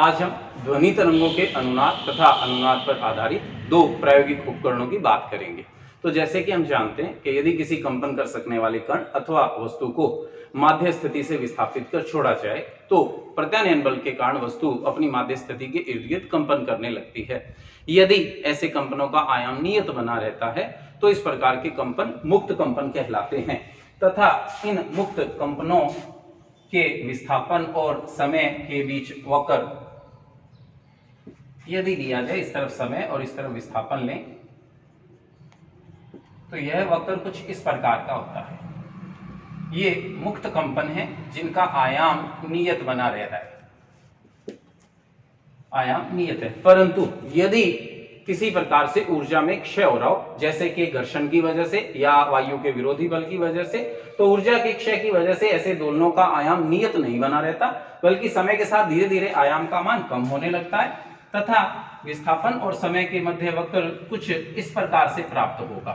आज हम ध्वनि तरंगों के अनुनाद तथा अनुनाद पर आधारित दो प्रायोगिक उपकरणों की बात करेंगे। तो जैसे कि हम जानते हैं कि यदि किसी कंपन कर सकने वाले कण अथवा वस्तु को माध्य स्थिति से विस्थापित कर छोड़ा जाए तो प्रत्यानयन बल के कारण वस्तु अपनी माध्य स्थिति के इर्द गिर्द कंपन करने लगती है। यदि ऐसे कंपनों का आयाम नियत बना रहता है तो इस प्रकार के कंपन मुक्त कंपन कहलाते हैं तथा इन मुक्त कंपनों के विस्थापन और समय के बीच वक्र यदि दिया जाए, इस तरफ समय और इस तरफ विस्थापन लें तो यह वक्र कुछ इस प्रकार का होता है। ये मुक्त कंपन है जिनका आयाम नियत बना रहता है, आयाम नियत है। परंतु यदि किसी प्रकार से ऊर्जा में क्षय हो रहा हो, जैसे कि घर्षण की वजह से या वायु के विरोधी बल की वजह से, तो ऊर्जा के क्षय की वजह से ऐसे दोलनों का आयाम नियत नहीं बना रहता, बल्कि समय के साथ धीरे धीरे आयाम का मान कम होने लगता है तथा विस्थापन और समय के मध्य वक्र कुछ इस प्रकार से प्राप्त होगा।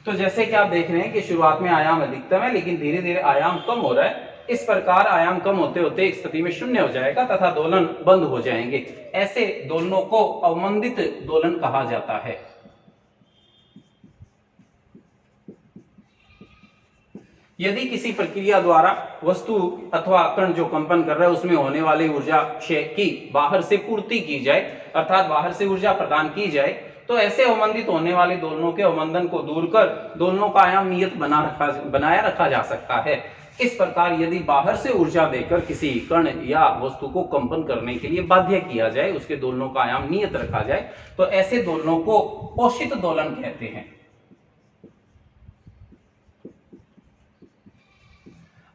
तो जैसे कि आप देख रहे हैं कि शुरुआत में आयाम अधिकतम है लेकिन धीरे धीरे आयाम कम हो रहा है। इस प्रकार आयाम कम होते होते एक स्थिति में शून्य हो जाएगा तथा दोलन बंद हो जाएंगे। ऐसे दोलनों को अवमंदित दोलन कहा जाता है। यदि किसी प्रक्रिया द्वारा वस्तु अथवा कण जो कंपन कर रहा है उसमें होने वाली ऊर्जा क्षय की बाहर से पूर्ति की जाए, अर्थात बाहर से ऊर्जा प्रदान की जाए, तो ऐसे अवमंदित होने वाले दोलनों के अवमंदन को दूर कर दोलनों का आयाम नियत बनाया रखा जा सकता है। इस प्रकार यदि बाहर से ऊर्जा देकर किसी कण या वस्तु को कंपन करने के लिए बाध्य किया जाए, उसके दोलनों का आयाम नियत रखा जाए, तो ऐसे दोलनों को पोषित दोलन कहते हैं।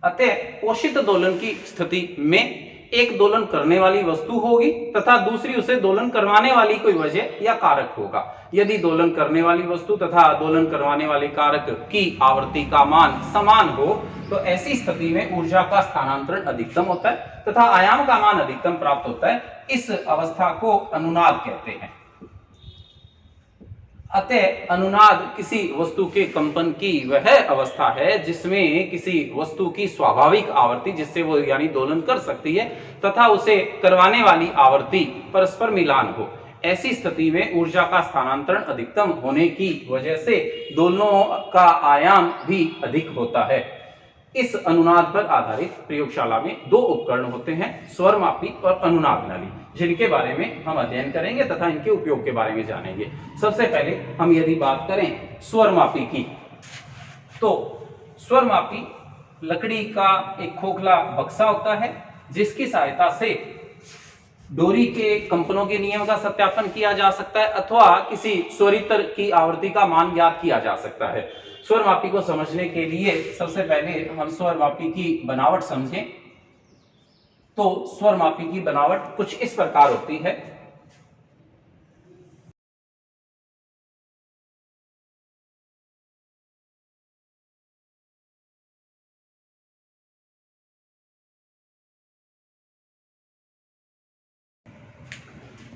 अतः पोषित दोलन की स्थिति में एक दोलन करने वाली वस्तु होगी तथा दूसरी उसे दोलन करवाने वाली कोई वजह या कारक होगा। यदि दोलन करने वाली वस्तु तथा दोलन करवाने वाले कारक की आवृत्ति का मान समान हो तो ऐसी स्थिति में ऊर्जा का स्थानांतरण अधिकतम होता है तथा आयाम का मान अधिकतम प्राप्त होता है। इस अवस्था को अनुनाद कहते हैं। अतः अनुनाद किसी वस्तु के कंपन की वह अवस्था है जिसमें किसी वस्तु की स्वाभाविक आवृत्ति जिससे वो यानी दोलन कर सकती है तथा उसे करवाने वाली आवृत्ति परस्पर मिलान हो। ऐसी स्थिति में ऊर्जा का स्थानांतरण अधिकतम होने की वजह से दोलनों का आयाम भी अधिक होता है। इस अनुनाद पर आधारित प्रयोगशाला में दो उपकरण होते हैं, स्वरमापी और अनुनाद नली, जिनके बारे में हम अध्ययन करेंगे तथा इनके उपयोग के बारे में जानेंगे। सबसे पहले हम यदि बात करें स्वरमापी की, तो स्वरमापी लकड़ी का एक खोखला बक्सा होता है जिसकी सहायता से डोरी के कंपनों के नियम का सत्यापन किया जा सकता है अथवा किसी स्वरित्र की आवृत्ति का मान ज्ञात किया जा सकता है। स्वरमापी को समझने के लिए सबसे पहले हम स्वरमापी की बनावट समझें। तो स्वरमापी की बनावट कुछ इस प्रकार होती है।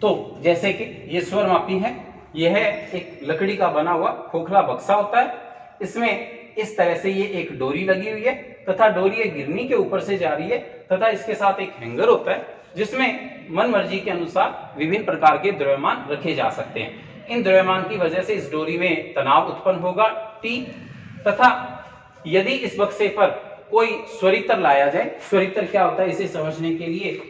तो जैसे कि ये स्वरमापी है, यह एक लकड़ी का बना हुआ खोखला बक्सा होता है। इसमें इस तरह से ये एक डोरी लगी हुई है तथा डोरी एक गिरनी के ऊपर से जा रही है तथा इसके साथ एक हैंगर होता है जिसमें मन मर्जी के अनुसार विभिन्न प्रकार के द्रव्यमान रखे जा सकते हैं। इन द्रव्यमान की वजह से इस डोरी में तनाव उत्पन्न होगा T, तथा यदि इस बक्से पर कोई स्वरित्र लाया जाए, स्वरित्र क्या होता है इसे समझने के लिए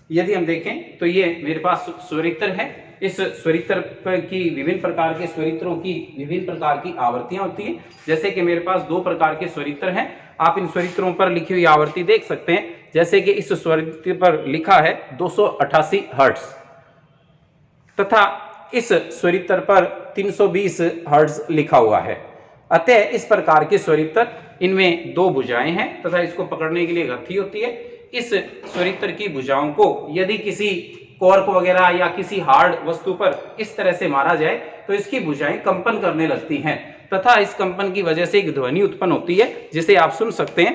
यदि हम देखें तो ये मेरे पास स्वरित्र है। इस स्वरित्र की विभिन्न प्रकार के स्वरित्रों की विभिन्न प्रकार की आवृत्तियां होती हैं। जैसे कि मेरे पास दो प्रकार के स्वरित्र हैं। आप इन स्वरित्रों पर लिखी हुई आवृत्ति देख सकते हैं। जैसे कि इस स्वरित्र पर लिखा है 288 हर्ट्ज तथा इस स्वरित्र पर 320 हर्ट्ज लिखा हुआ है। अतः इस प्रकार के स्वरित्र, इनमें दो भुजाएं हैं तथा इसको पकड़ने के लिए गठरी होती है। इस स्वरित्र की भुजाओं को यदि किसी कॉर्क वगैरह या किसी हार्ड वस्तु पर इस तरह से मारा जाए तो इसकी भुजाएं कंपन करने लगती हैं तथा इस कंपन की वजह से एक ध्वनि उत्पन्न होती है जिसे आप सुन सकते हैं।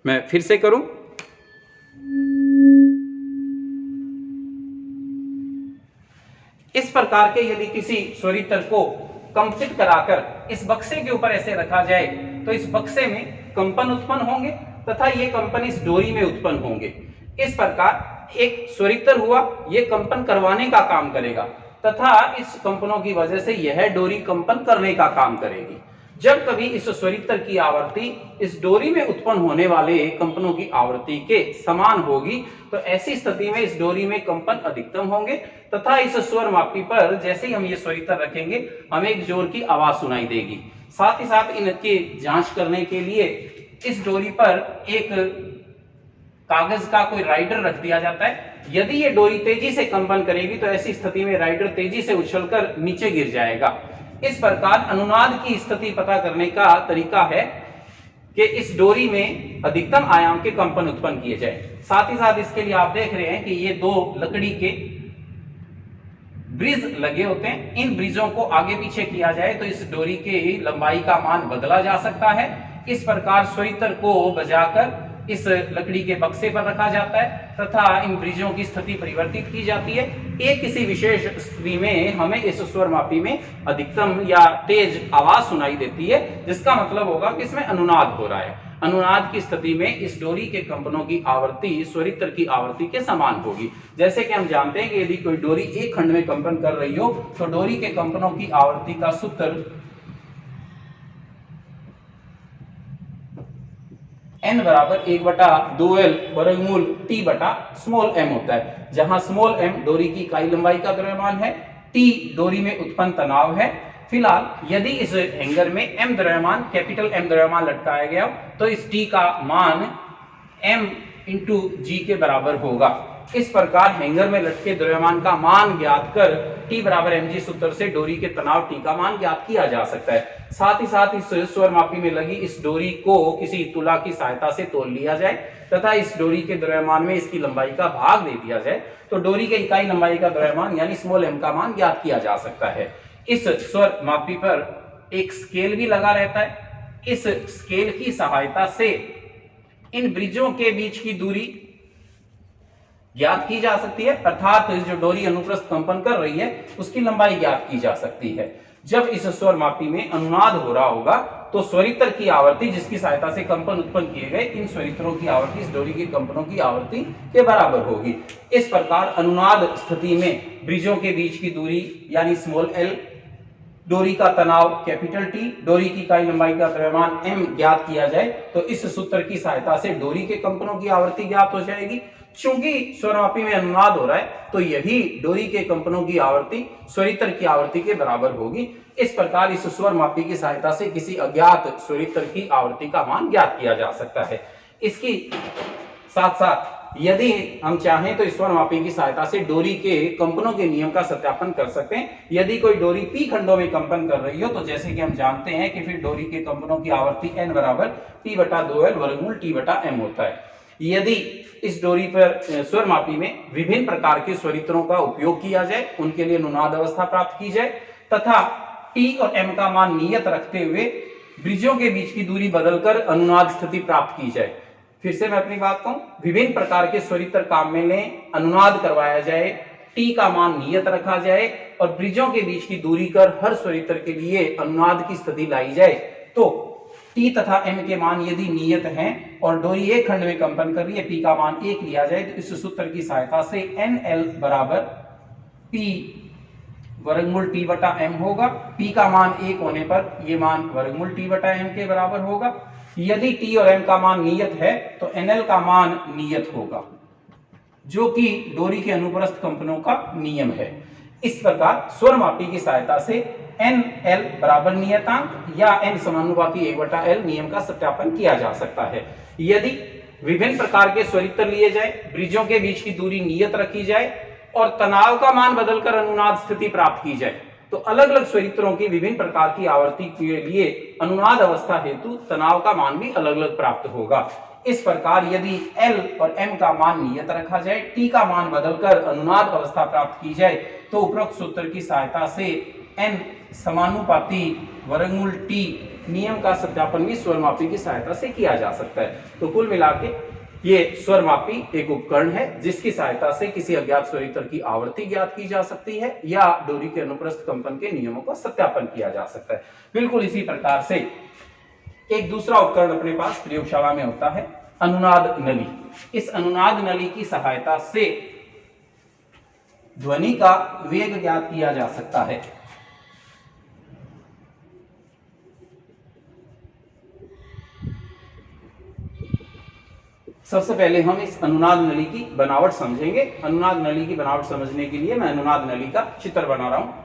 मैं फिर से करूं। इस प्रकार के यदि किसी स्वरित्र को कंपित कराकर इस बक्से के ऊपर ऐसे रखा जाए तो इस बक्से में कंपन उत्पन्न होंगे तथा ये कंपन इस डोरी में उत्पन्न होंगे। इस प्रकार एक स्वरितर हुआ, ये कंपन करवाने का काम करेगा तथा इस कंपनों की वजह से यह डोरी कंपन करने का काम करेगी। जब कभी इस स्वरितर की आवृत्ति इस डोरी में उत्पन्न होने वाले कंपनों की आवृत्ति के समान होगी तो ऐसी स्थिति में इस डोरी में कंपन अधिकतम होंगे तथा इस स्वर मापी पर जैसे ही हम ये स्वरितर रखेंगे हमें एक जोर की आवाज सुनाई देगी। साथ ही साथ इनकी जांच करने के लिए इस डोरी पर एक कागज का कोई राइडर रख दिया जाता है। यदि ये डोरी तेजी से कंपन करेगी तो ऐसी स्थिति में राइडर तेजी से उछलकर नीचे गिर जाएगा। इस प्रकार अनुनाद की स्थिति पता करने का तरीका है कि इस डोरी में अधिकतम आयाम के कंपन उत्पन्न किए जाए। साथ ही साथ इसके लिए आप देख रहे हैं कि ये दो लकड़ी के ब्रिज लगे होते हैं। इन ब्रिजों को आगे पीछे किया जाए तो इस डोरी की लंबाई का मान बदला जा सकता है। इस प्रकार स्वरितर को बजाकर इस लकड़ी के बक्से पर रखा जाता है तथा इन ब्रिजों की स्थिति परिवर्तित की जाती है। एक किसी विशेष स्थिति में हमें इस स्वर मापी में अधिकतम या तेज आवाज सुनाई देती है, जिसका मतलब होगा कि इसमें अनुनाद हो रहा है। अनुनाद की स्थिति में इस डोरी के कंपनों की आवृत्ति स्वरितर की आवृत्ति के समान होगी। जैसे कि हम जानते हैं कि यदि कोई डोरी एक खंड में कंपन कर रही हो तो डोरी के कंपनों की आवृत्ति का सूत्र n बराबर 1/2L वर्गमूल T बटा स्मॉल m होता है, जहां स्मॉल m डोरी की इकाई लंबाई का द्रव्यमान है, T डोरी में उत्पन्न तनाव है। फिलहाल यदि इस हैंगर में m द्रव्यमान कैपिटल M द्रव्यमान लटकाया गया तो इस T का मान m इंटू G के बराबर होगा। इस प्रकार हैंगर में लटके द्रव्यमान का मान ज्ञात कर T बराबर mg सूत्र से डोरी के तनाव T का मान ज्ञात किया जा सकता है। साथ ही साथ इस स्वर मापी में लगी इस डोरी को किसी तुला की सहायता से तोल लिया जाए तथा इस डोरी के द्रव्यमान में इसकी लंबाई का भाग दे दिया जाए तो डोरी के इकाई लंबाई का द्रव्यमान यानी स्मॉल m का मान ज्ञात किया जा सकता है। इस स्वर मापी पर एक स्केल भी लगा रहता है। इस स्केल की सहायता से इन ब्रिजों के बीच की दूरी ज्ञात की जा सकती है, अर्थात जो डोरी अनुप्रस्थ कंपन कर रही है उसकी लंबाई ज्ञात की जा सकती है। जब इस स्वर मापी में अनुनाद हो रहा होगा तो स्वरितर की आवृत्ति जिसकी सहायता से कंपन उत्पन्न किए गए इन स्वरितरों की आवृत्ति इस डोरी के कंपनों की आवृत्ति के बराबर होगी। इस प्रकार अनुनाद स्थिति में ब्रिजों के बीच की दूरी यानी स्मॉल l, डोरी का तनाव कैपिटल T, डोरी की इकाई लंबाई का द्रव्यमान m ज्ञात किया जाए तो इस सूत्र की सहायता से डोरी के कंपनों की आवृत्ति ज्ञात हो जाएगी। चूंकि स्वरमापी में अनुनाद हो रहा है तो यही डोरी के कंपनों की आवृत्ति स्वरितर की आवृत्ति के बराबर होगी। इस प्रकार इस स्वर मापी की सहायता से किसी अज्ञात स्वरितर की आवृत्ति का मान ज्ञात किया जा सकता है। इसकी साथ साथ यदि हम चाहें तो इस स्वर मापी की सहायता से डोरी के कंपनों के नियम का सत्यापन कर सकते हैं। यदि कोई डोरी पी खंडों में कंपन कर रही हो तो जैसे कि हम जानते हैं कि फिर डोरी के कंपनों की आवृत्ति n बराबर p/2L वर्गमूल T/m होता है। यदि इस डोरी पर स्वर मापी में विभिन्न प्रकार के स्वरितरों का उपयोग किया जाए, उनके लिए अनुनाद अवस्था प्राप्त की जाए तथा T और M का मान नियत रखते हुए ब्रिजों के बीच की दूरी बदलकर अनुनाद स्थिति प्राप्त की जाए। फिर से मैं अपनी बात कहूं, विभिन्न प्रकार के स्वरितर काम में लें, अनुनाद करवाया जाए, T का मान नियत रखा जाए और ब्रिजों के बीच की दूरी कर हर स्वरितर के लिए अनुनाद की स्थिति लाई जाए तो T तथा M के मान यदि नियत हैं और डोरी एक खंड में कंपन कर रही है, P का मान 1 लिया जाए तो इस सूत्र की सहायता से NL बराबर P वर्गमूल T/m होगा। P का मान 1 होने पर ये मान वर्गमूल T/m के बराबर होगा। यदि T और M का मान नियत है तो NL का मान नियत होगा, जो कि डोरी के अनुप्रस्थ कंपनों का नियम है। इस प्रकार स्वर मापी की सहायता से NL बराबर नियतांक या N समानुपाती 1/L नियम का सत्यापन किया जा सकता है। यदि विभिन्न प्रकार के स्वरितर लिए जाए, ब्रिजों के बीच की दूरी नियत रखी जाए और तनाव का मान बदलकर अनुनाद स्थिति प्राप्त की जाए तो अलग अलग स्वरितरों की विभिन्न प्रकार की आवृत्ति के लिए अनुनाद अवस्था हेतु तनाव का मान भी अलग अलग प्राप्त होगा। इस प्रकार यदि L और M का मान नियत रखा जाए, T का मान बदलकर अनुनाद अवस्था प्राप्त की जाए तो उपरोक्त सूत्र की सहायता से N समानुपाती वर्गमूल T नियम का सत्यापन भी स्वर मापी की सहायता से किया जा सकता है। तो कुल मिलाके ये स्वर मापी एक उपकरण है जिसकी सहायता से किसी अज्ञात स्वरितर की आवृत्ति ज्ञात की जा सकती है या डोरी के अनुप्रस्थ कंपन के नियमों का सत्यापन किया जा सकता है। बिल्कुल इसी प्रकार से एक दूसरा उपकरण अपने पास प्रयोगशाला में होता है अनुनाद नली। इस अनुनाद नली की सहायता से ध्वनि का वेग ज्ञात किया जा सकता है। सबसे पहले हम इस अनुनाद नली की बनावट समझेंगे। अनुनाद नली की बनावट समझने के लिए मैं अनुनाद नली का चित्र बना रहा हूं।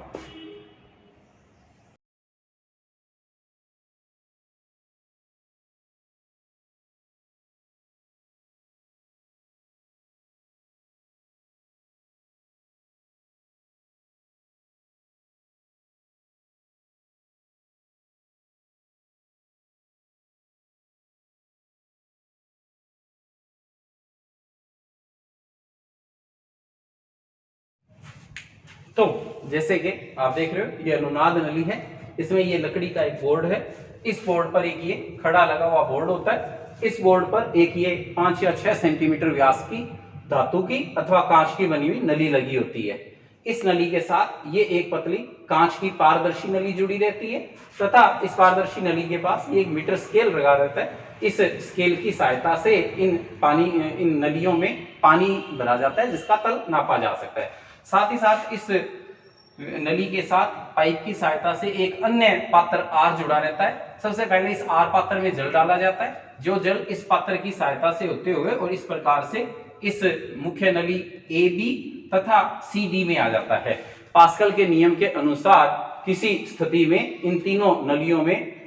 तो जैसे कि आप देख रहे हो ये अनुनाद नली है। इसमें ये लकड़ी का एक बोर्ड है। इस बोर्ड पर एक ये खड़ा लगा हुआ बोर्ड होता है। इस बोर्ड पर एक ये 5 या 6 सेंटीमीटर व्यास की धातु की अथवा कांच की बनी हुई नली लगी होती है। इस नली के साथ ये एक पतली कांच की पारदर्शी नली जुड़ी रहती है तथा इस पारदर्शी नली के पास ये एक मीटर स्केल लगा रहता है। इस स्केल की सहायता से इन नलियों में पानी भरा जाता है जिसका तल नापा जा सकता है। साथ ही साथ इस नली के साथ पाइप की सहायता से एक अन्य पात्र आर जुड़ा रहता है। सबसे पहले इस आर पात्र में जल डाला जाता है। जो जल इस पात्र की सहायता से होते हुए और इस प्रकार से इस मुख्य नली ए बी तथा सी डी में आ जाता है। पास्कल के नियम के अनुसार किसी स्थिति में इन तीनों नलियों में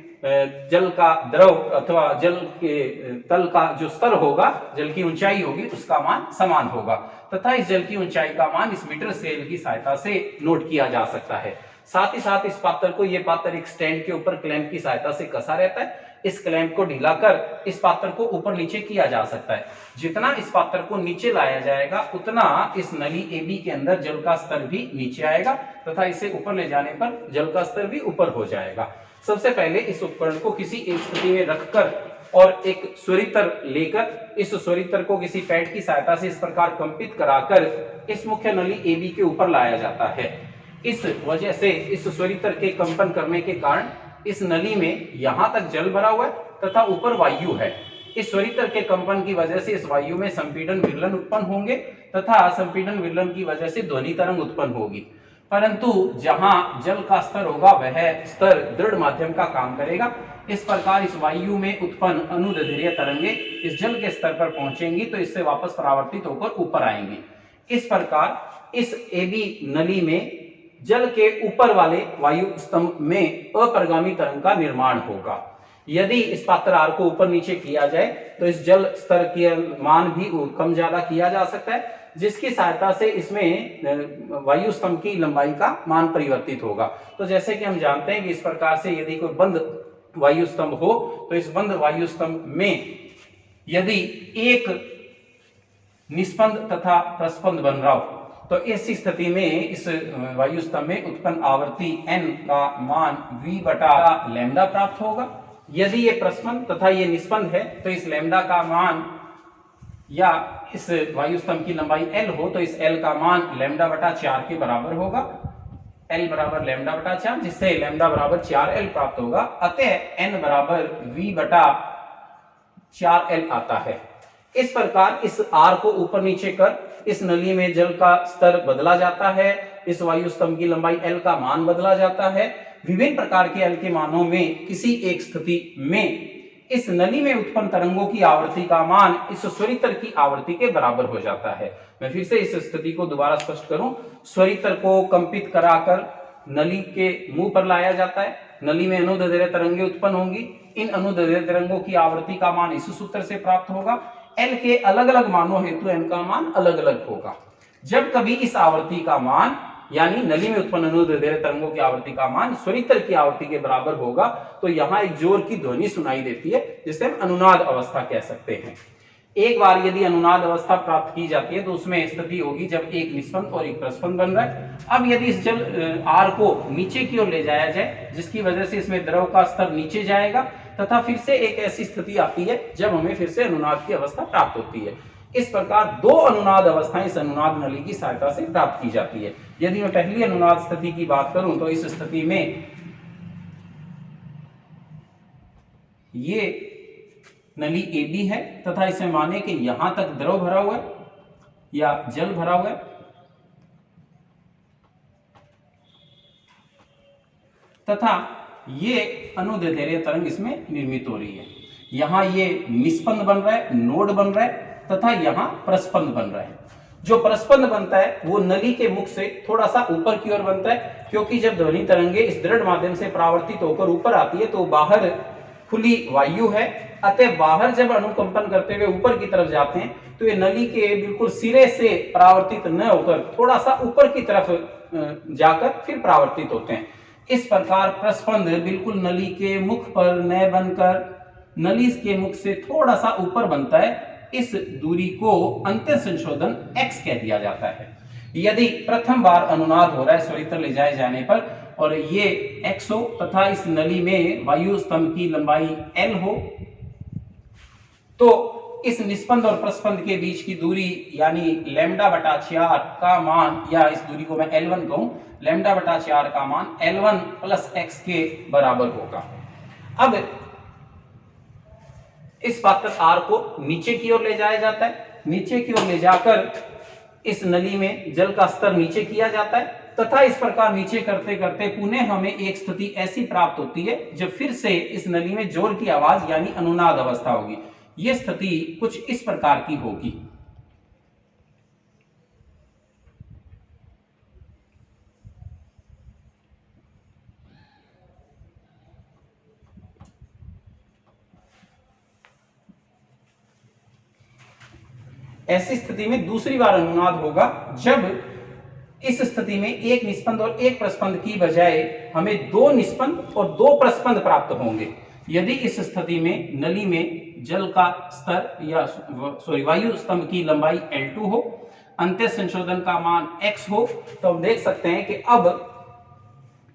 जल का द्रव अथवा जल के तल का जो स्तर होगा, जल की ऊंचाई होगी, उसका मान समान होगा तथा इस जल की ऊंचाई का मान इस मीटर स्केल की सहायता से नोट किया जा सकता है। साथ ही साथ इस पात्र को ये पात्र एक स्टैंड के ऊपर क्लैंप की सहायता से कसा रहता है। इस क्लैंप को ढीला कर इस पात्र को ऊपर नीचे किया जा सकता है। जितना इस पात्र को नीचे लाया जाएगा उतना इस नली ए बी के अंदर जल का स्तर भी नीचे आएगा तथा इसे ऊपर ले जाने पर जल का स्तर भी ऊपर हो जाएगा। सबसे पहले इस उपकरण को किसी एक स्थिति में रखकर और एक स्वरित्र लेकर इस स्वरित्र को किसी पैड की सहायता से इस प्रकार कंपित कराकर इस मुख्य नली ए बी के ऊपर लाया जाता है। इस वजह से इस स्वरित्र के कंपन करने के कारण इस नली में यहां तक जल भरा हुआ है तथा ऊपर वायु है। इस स्वरित्र के कंपन की वजह से इस वायु में संपीड़न विरलन उत्पन्न होंगे तथा संपीड़न विरलन की वजह से ध्वनि तरंग उत्पन्न होगी। परंतु जहां जल का स्तर होगा वह स्तर दृढ़ माध्यम का काम करेगा। इस प्रकार इस वायु में उत्पन्न अनुदैर्ध्य तरंगे इस जल के स्तर पर पहुंचेंगी तो इससे वापस परावर्तित होकर ऊपर आएंगी। इस प्रकार इस एबी नली में जल के ऊपर वाले वायु स्तंभ में अपरिगामी तरंग का निर्माण होगा। यदि इस पात्र आर को ऊपर नीचे किया जाए तो इस जल स्तर के मान भी कम ज्यादा किया जा सकता है, जिसकी सहायता से इसमें वायु स्तंभ की लंबाई का मान परिवर्तित होगा। तो जैसे कि हम जानते हैं कि इस प्रकार से यदि कोई बंद वायु स्तंभ हो तो इस बंद वायु स्तंभ में यदि एक निस्पंद तथा प्रस्पंद बन रहा हो तो ऐसी स्थिति में इस वायु स्तंभ में उत्पन्न आवर्ती n का मान v बटा लैम्डा प्राप्त होगा। यदि ये प्रस्पंद तथा ये निस्पंद है तो इस लैम्डा का मान या इस वायु स्तंभ की लंबाई l हो तो इस l का मान लैम्डा बटा 4 के बराबर होगा। l बराबर लैम्डा बटा 4 जिससे लैम्डा बराबर 4l प्राप्त होगा। अतः n बराबर v बटा 4l आता है। इस प्रकार इस r को ऊपर नीचे कर इस नली में जल का स्तर बदला जाता है। इस वायु स्तंभ की लंबाई l का मान बदला जाता है। विभिन्न प्रकार के l के मानों में किसी एक स्थिति में इस नली में उत्पन्न तरंगों की आवृत्ति का मान इस स्वरित्र की आवृत्ति के बराबर हो जाता है। मैं फिर से इस स्थिति को दोबारा स्पष्ट करूं। स्वरित्र को कंपित कराकर नली के मुंह पर लाया जाता है। नली में अनुदैर्ध्य तरंगें उत्पन्न होंगी। इन अनुदैर्ध्य तरंगों की आवृत्ति का मान इस सूत्र से प्राप्त होगा। L के अलग अलग मानों हेतु n का मान अलग अलग होगा। जब कभी इस आवृत्ति का मान यानी नली में उत्पन्न अनुदैर्ध्य तरंगों की आवृत्ति का मान स्वरित्र की आवृत्ति के बराबर होगा तो यहाँ एक जोर की ध्वनि सुनाई देती है जिसे हम अनुनाद अवस्था कह सकते हैं। एक बार यदि अनुनाद अवस्था प्राप्त की जाती है तो उसमें स्थिति होगी जब एक निस्पंद और एक प्रस्पंद बन रहा है। अब यदि इस जल आर को नीचे की ओर ले जाया जाए जिसकी वजह से इसमें द्रव का स्तर नीचे जाएगा तथा फिर से एक ऐसी स्थिति आती है जब हमें फिर से अनुनाद की अवस्था प्राप्त होती है। इस प्रकार दो अनुनाद अवस्थाएं इस अनुनाद नली की सहायता से प्राप्त की जाती है। यदि मैं पहली अनुनाद स्थिति की बात करूं तो इस स्थिति में ये नली AB है तथा इसमें माने कि यहां तक द्रव भरा हुआ है या जल भरा हुआ है तथा ये अनुदैर्ध्य तरंग इसमें निर्मित हो रही है। यहां ये निस्पंद बन रहा है, नोड बन रहा है तथा यहां प्रस्पंद बन रहा है। जो प्रस्पंद बनता है वो नली के मुख से थोड़ा सा ऊपर की ओर बनता है, क्योंकि जब ध्वनि तरंगे इस दृढ़ माध्यम से परावर्तित होकर ऊपर आती है तो बाहर खुली वायु है, अतः बाहर जब अनुकंपन करते हुए ऊपर की तरफ जाते हैं तो ये नली के बिल्कुल सिरे से परावर्तित न होकर थोड़ा सा ऊपर की तरफ जाकर फिर परावर्तित होते हैं। इस प्रकार प्रस्पंद बिल्कुल नली के मुख पर न बनकर नली के मुख से थोड़ा सा ऊपर बनता है। इस दूरी को अंतर संशोधन x कह दिया जाता है। यदि प्रथम बार अनुनाद हो रहा है स्वरित्र ले जाए जाने पर और ये x हो तथा इस नली में वायु स्तंभ की लंबाई l हो, तो इस निस्पंद और प्रस्पंद के बीच की दूरी यानी λ/4 का मान, या इस दूरी को मैं L1 कहूं, λ/4 का मान L1 + x के बराबर होगा। अब इस पात्र R को नीचे की ओर ले जाया जाता है। नीचे की ओर ले जाकर इस नली में जल का स्तर नीचे किया जाता है तथा इस प्रकार नीचे करते करते पुनः हमें एक स्थिति ऐसी प्राप्त होती है जब फिर से इस नली में जोर की आवाज यानी अनुनाद अवस्था होगी। यह स्थिति कुछ इस प्रकार की होगी। ऐसी स्थिति में दूसरी बार अनुनाद होगा जब इस स्थिति में एक निस्पंद और एक प्रस्पंद की बजाय हमें दो निस्पंद और दो प्रस्पंद प्राप्त होंगे। यदि इस स्थिति में नली में जल का स्तर या वायु स्तंभ की लंबाई L2 हो, अंत्य संशोधन का मान x हो, तो हम देख सकते हैं कि अब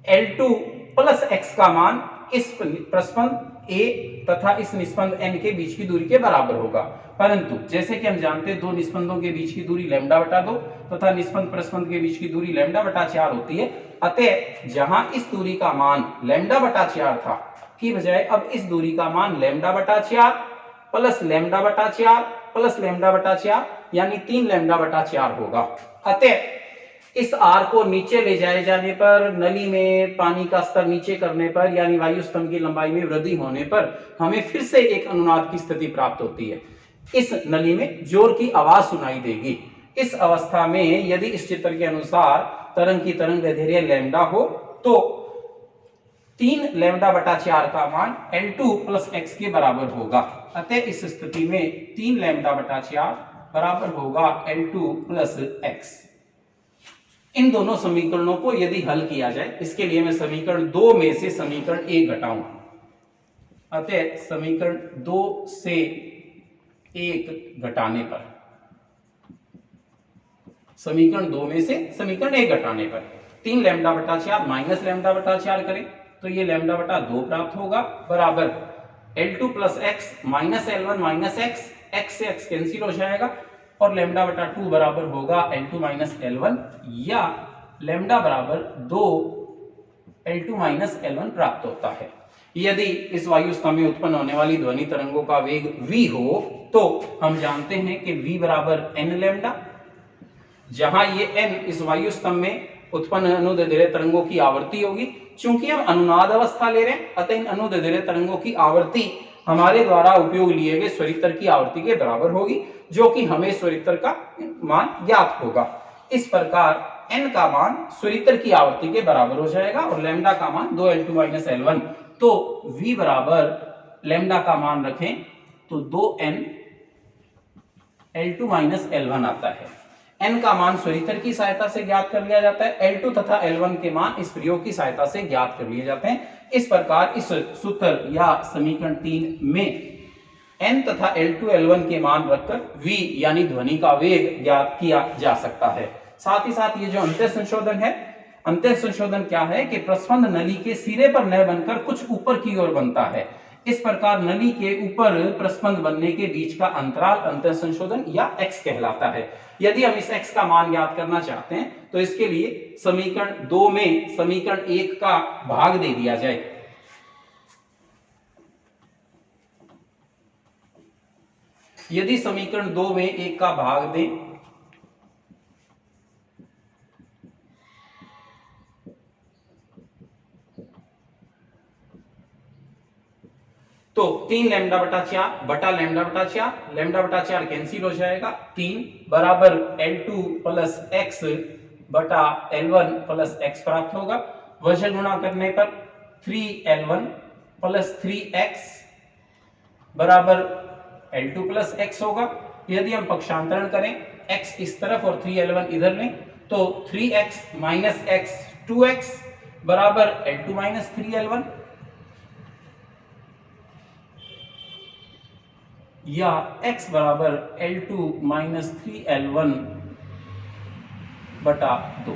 L2 + x का मान इस प्रस्पंद A तथा इस निस्पंद N के बीच की दूरी के बराबर होगा। परंतु जैसे कि हम जानते हैं दो निस्पंदों के बीच की दूरी λ/2 तथा निस्पंद प्रस्पंद के बीच की दूरी λ/4 होती है। अतः जहां इस दूरी का मान λ/4 था की बजाय अब इस दूरी का मान λ/4 + λ/4 + λ/4 यानी 3 λ/4 होगा। अतः इस R को नीचे ले जाए जाने पर, नली में पानी का स्तर नीचे करने पर यानी वायु स्तंभ की लंबाई में वृद्धि होने पर हमें फिर से एक अनुनाद की स्थिति प्राप्त होती है। इस नली में जोर की आवाज सुनाई देगी। इस अवस्था में यदि इस चित्र के अनुसार तरंग की तरंगदैर्ध्य लैम्डा हो तो 3 λ/4 का मान L2 + x के बराबर होगा। अतः इस स्थिति में 3 λ/4 बराबर होगा L2 + x। इन दोनों समीकरणों को यदि हल किया जाए, इसके लिए मैं समीकरण 2 में से समीकरण 1 घटाऊंगा। अतः समीकरण 2 से 1 घटाने पर, समीकरण 2 में से समीकरण 1 घटाने पर 3 λ/4 माइनस λ/4 करें तो ये λ/2 प्राप्त होगा, बराबर L2 + x minus L1 minus x से x कैंसिल हो जाएगा और λ/2 बराबर होगा L2 - L1 या λ/2 L2 - L1 प्राप्त होता है। यदि इस वायु स्तंभ में उत्पन्न होने वाली ध्वनि तरंगों का वेग v हो तो हम जानते हैं कि v बराबर n λ, जहां ये n इस वायु स्तंभ में उत्पन्न अनुदैर्ध्य तरंगों की आवृत्ति होगी। चूंकि हम अनुनाद अवस्था ले रहे हैं अतः इन अनुदैर्ध्य तरंगों की आवृत्ति हमारे द्वारा उपयोग लिए गए स्वरित्र की आवृत्ति के बराबर होगी, जो कि हमें स्वरित्र का मान ज्ञात होगा। इस प्रकार n का मान स्वरित्र की आवृत्ति के बराबर हो जाएगा और लैम्डा का मान 2L2 - L1। तो v बराबर लैम्डा का मान रखें तो 2n L2 - L1 आता है। n का मान स्वरित्र की सहायता से ज्ञात कर लिया जाता है। L2 तथा L1 के मान इस प्रयोग की सहायता से ज्ञात कर लिए जाते हैं। इस प्रकार इस सूत्र या समीकरण 3 में n तथा L2 L1 के मान रखकर v यानी ध्वनि का वेग ज्ञात किया जा सकता है। साथ ही साथ ये जो अंतर संशोधन है, अंतर संशोधन क्या है कि प्रस्पंद नली के सिरे पर न बनकर कुछ ऊपर की ओर बनता है। इस प्रकार नली के ऊपर प्रस्पंद बनने के बीच का अंतराल अंतर संशोधन या x कहलाता है। यदि हम इस x का मान ज्ञात करना चाहते हैं तो इसके लिए समीकरण 2 में समीकरण 1 का भाग दे दिया जाए। यदि समीकरण 2 में 1 का भाग दें तो 3 लैम्डा बटा 4 बटा लैम्डा बटा 4, लैम्डा बटा 4 कैंसिल हो जाएगा, 3 बराबर L2 प्लस एक्स बटा L1 प्लस एक्स प्राप्त होगा। वजन गुणा करने पर 3L1 प्लस 3x बराबर L2 प्लस एक्स होगा। यदि हम पक्षांतरण करें, x इस तरफ और 3L1 इधर लें, तो 3x माइनस एक्स 2x बराबर L2 माइनस 3L1, या x बराबर L2 माइनस 3L1 बटा 2।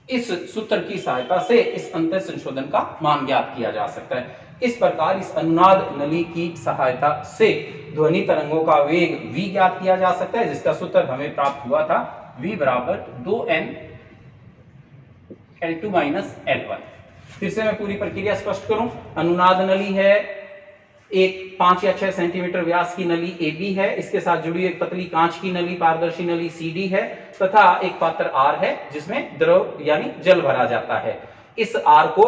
इस सूत्र की सहायता से इस अंतर संशोधन का मान ज्ञात किया जा सकता है। इस प्रकार इस अनुनाद नली की सहायता से ध्वनि तरंगों का वेग v ज्ञात किया जा सकता है, जिसका सूत्र हमें प्राप्त हुआ था v बराबर 2n L2 माइनस L1। फिर से मैं पूरी प्रक्रिया स्पष्ट करूं, अनुनाद नली है, एक 5 या 6 सेंटीमीटर व्यास की नली AB है, इसके साथ जुड़ी एक पतली कांच की नली पारदर्शी नली CD है, तथा एक पात्र R है जिसमें द्रव यानी जल भरा जाता है। इस R को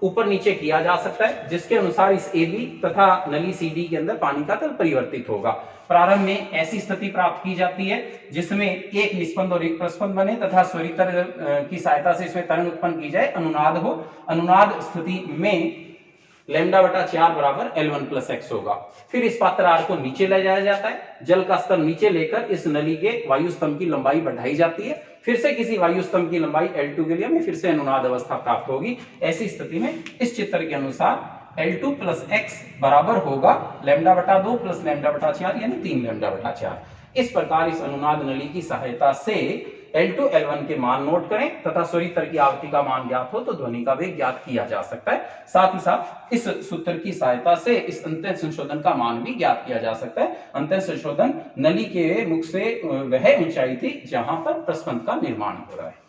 ऊपर नीचे किया जा सकता है, जिसके अनुसार इस AB तथा नली CD के अंदर पानी का तल परिवर्तित होगा। प्रारंभ में ऐसी स्थिति प्राप्त की जाती है जिसमें एक निस्पंद और एक प्रस्पंद बने तथा स्वरितर की सहायता से इसमें तरंग उत्पन्न की जाए, अनुनाद हो। अनुनाद स्थिति में लैम्डा बटा 4 बराबर L1 प्लस एक्स होगा। फिर इस पात्र R को नीचे ले जाया जाता है, जल का स्तर नीचे लेकर इस नली के वायु स्तंभ की लंबाई बढ़ाई जाती है। फिर से किसी वायु स्तंभ की लंबाई L2 के लिए हमें फिर से अनुनाद अवस्था प्राप्त होगी। ऐसी स्थिति में इस चित्र के अनुसार L2 प्लस एक्स बराबर होगा लैम्डा बटा 2 प्लस लैम्डा बटा 4 यानी 3 लैम्डा बटा 4। इस प्रकार इस अनुनाद नली की सहायता से L2 L1 के मान नोट करें तथा स्वरितर की आवृत्ति का मान ज्ञात हो तो ध्वनि का वेग ज्ञात किया जा सकता है। साथ ही साथ इस सूत्र की सहायता से इस अंतर संशोधन का मान भी ज्ञात किया जा सकता है। अंतर संशोधन नली के मुख से वह ऊंचाई थी जहां पर प्रस्पंद का निर्माण हो रहा है।